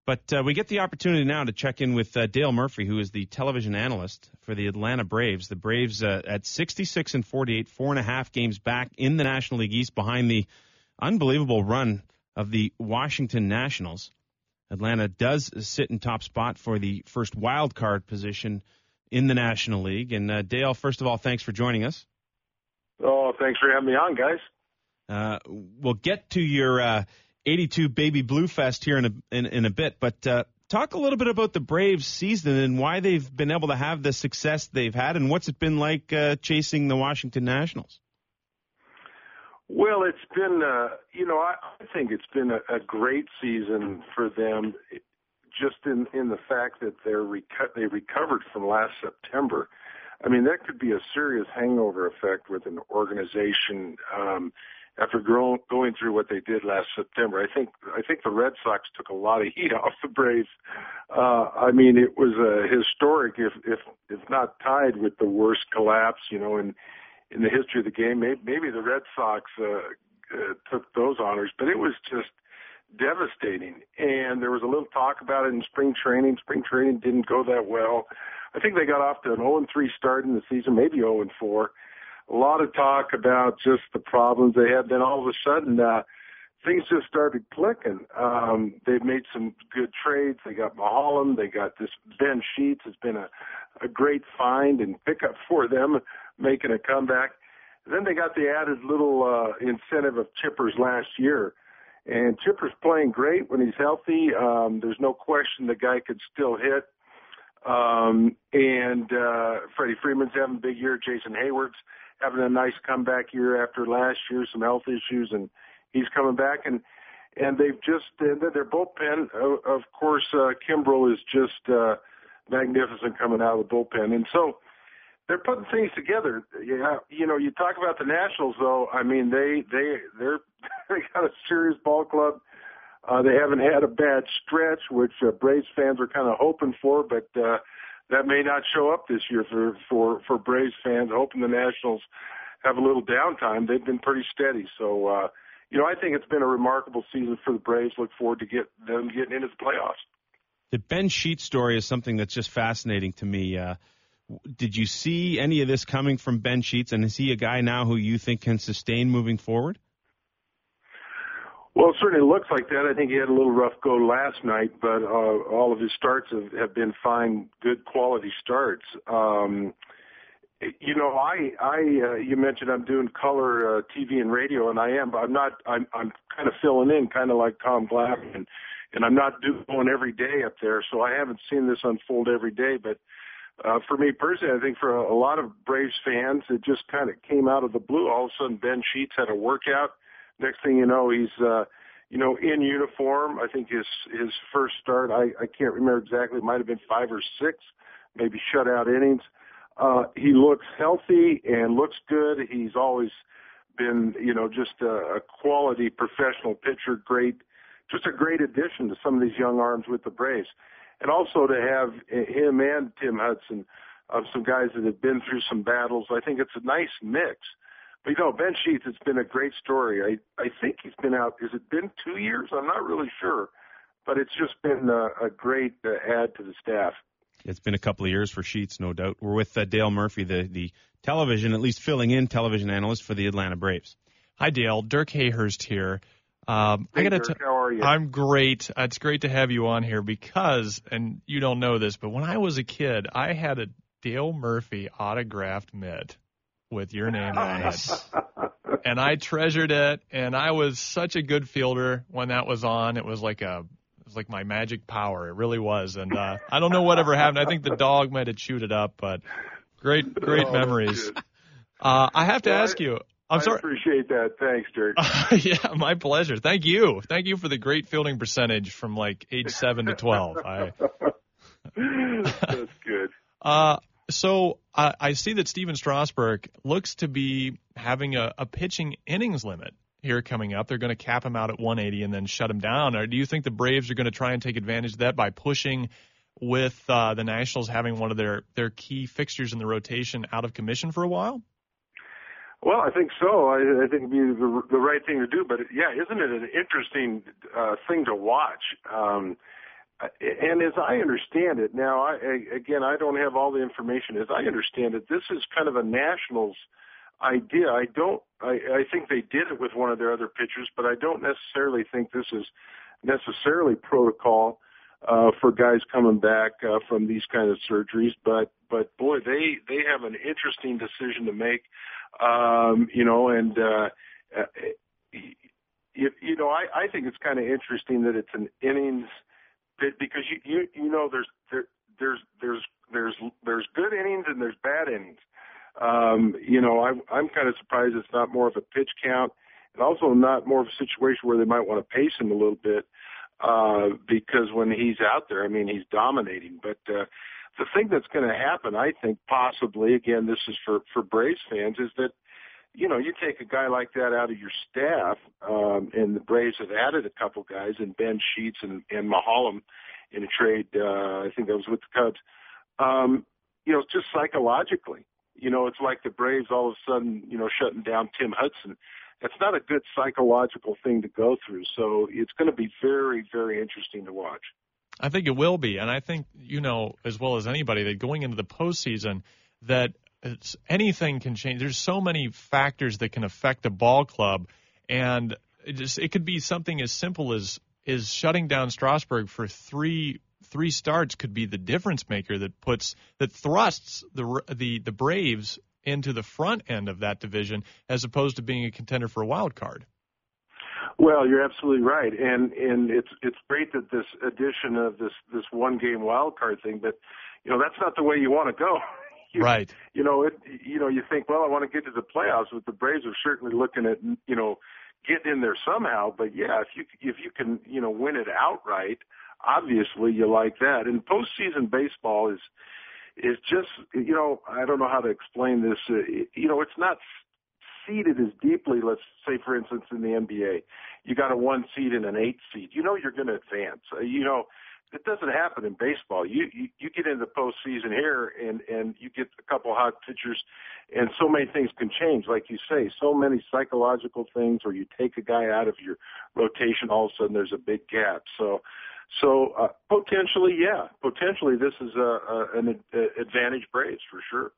But we get the opportunity now to check in with Dale Murphy, who is the television analyst for the Atlanta Braves. The Braves at 66-48, 4.5 games back in the National League East behind the unbelievable run of the Washington Nationals. Atlanta does sit in top spot for the first wild card position in the National League. And Dale, first of all, thanks for joining us. Oh, thanks for having me on, guys. We'll get to your 82 Baby Blue Fest here in a bit, but talk a little bit about the Braves season and why they've been able to have the success they've had, and what's it been like chasing the Washington Nationals? Well, it's been, I think it's been a great season for them, just in the fact that they recovered from last September. I mean, that could be a serious hangover effect with an organization after going through what they did last September. I think the Red Sox took a lot of heat off the Braves. I mean, it was historic, if not tied with the worst collapse, in the history of the game. Maybe the Red Sox took those honors, but it was just devastating. And there was a little talk about it in spring training. Spring training didn't go that well. I think they got off to an 0-3 start in the season, maybe 0-4. A lot of talk about just the problems they had. Then all of a sudden, things just started clicking. They've made some good trades. They got Mulholland. They got this Ben Sheets has been a great find and pickup for them, making a comeback. Then they got the added little incentive of Chippers last year. And Chipper's playing great when he's healthy. There's no question the guy could still hit. Freddie Freeman's having a big year. Jason Hayward's having a nice comeback year after last year, some health issues, and he's coming back. And they've just, their bullpen, of course, Kimbrel is just magnificent coming out of the bullpen. And so they're putting things together. Yeah, you talk about the Nationals, though. I mean, they got a serious ball club. They haven't had a bad stretch, which Braves fans are kind of hoping for, but that may not show up this year for Braves fans, hoping the Nationals have a little downtime. They've been pretty steady. So, I think it's been a remarkable season for the Braves. Look forward to them getting into the playoffs. The Ben Sheets story is something that's just fascinating to me. Did you see any of this coming from Ben Sheets, and is he a guy now who you think can sustain moving forward? Well, it certainly looks like that. I think he had a little rough go last night, but all of his starts have been fine, good quality starts. You mentioned I'm doing color TV and radio, and I am, but I'm not. I'm kind of filling in, kind of like Tom Glavine, and I'm not going every day up there, so I haven't seen this unfold every day. But for me personally, I think for a lot of Braves fans, it just kind of came out of the blue. All of a sudden, Ben Sheets had a workout. Next thing you know, he's, in uniform. I think his first start, I can't remember exactly, it might have been 5 or 6, maybe shutout innings. He looks healthy and looks good. He's always been, just a quality professional pitcher, just a great addition to some of these young arms with the Braves. And also to have him and Tim Hudson, some guys that have been through some battles, I think it's a nice mix. But, Ben Sheets, it's been a great story. I think he's been out, has it been 2 years? I'm not really sure. But it's just been a great add to the staff. It's been a couple of years for Sheets, no doubt. We're with Dale Murphy, the television, at least filling in television analyst for the Atlanta Braves. Hi, Dale. Dirk Hayhurst here. Hey, Dirk, how are you? I'm great. It's great to have you on here because, and you don't know this, but when I was a kid, I had a Dale Murphy autographed mitt with your name on it. And I treasured it, and I was such a good fielder when that was on. It was like my magic power. It really was. And I don't know whatever happened. I think the dog might have chewed it up, but great memories. I have to ask you. I'm sorry. I appreciate that. Thanks, Dirk. Yeah, my pleasure. Thank you. Thank you for the great fielding percentage from like age 7 to 12. That's good. So I see that Steven Strasburg looks to be having a pitching innings limit here coming up. They're going to cap him out at 180 and then shut him down. Or do you think the Braves are going to try and take advantage of that by pushing with the Nationals having one of their key fixtures in the rotation out of commission for a while? Well, I think so. I think it'd be the right thing to do. But, yeah, isn't it an interesting thing to watch? And as I understand it, now, again, I don't have all the information. As I understand it, this is kind of a Nationals idea. I think they did it with one of their other pitchers, but I don't necessarily think this is necessarily protocol for guys coming back from these kind of surgeries. But boy, they have an interesting decision to make. I think it's kind of interesting that it's an innings bit, because there's good innings and there's bad innings. I'm kind of surprised it's not more of a pitch count, and also not more of a situation where they might want to pace him a little bit, because when he's out there, I mean, he's dominating. But the thing that's going to happen, I think, possibly, again, this is for Braves fans, is that, you take a guy like that out of your staff, and the Braves have added a couple guys, and Ben Sheets and Maholm in a trade, I think that was with the Cubs. Just psychologically, it's like the Braves all of a sudden, shutting down Tim Hudson. That's not a good psychological thing to go through. So it's going to be very, very interesting to watch. I think it will be. And I think, as well as anybody, that going into the postseason, that anything can change. There's so many factors that can affect a ball club. And it could be something as simple as shutting down Strasburg for three starts could be the difference maker that thrusts the Braves into the front end of that division, as opposed to being a contender for a wild card. Well, you're absolutely right, and it's great that this addition of this one game wild card thing, but that's not the way you want to go. Right. You think, well, I want to get to the playoffs, but the Braves are certainly looking at getting in there somehow. But yeah, if you can win it outright, obviously you like that. And postseason baseball is just, I don't know how to explain this. It's not seeded as deeply. Let's say, for instance, in the NBA, you got a 1 seed and an 8 seed. You're going to advance. It doesn't happen in baseball. You get into the postseason here, and you get a couple hot pitchers, and so many things can change. Like you say, so many psychological things, or you take a guy out of your rotation, all of a sudden there's a big gap. So potentially this is an advantage Braves for sure.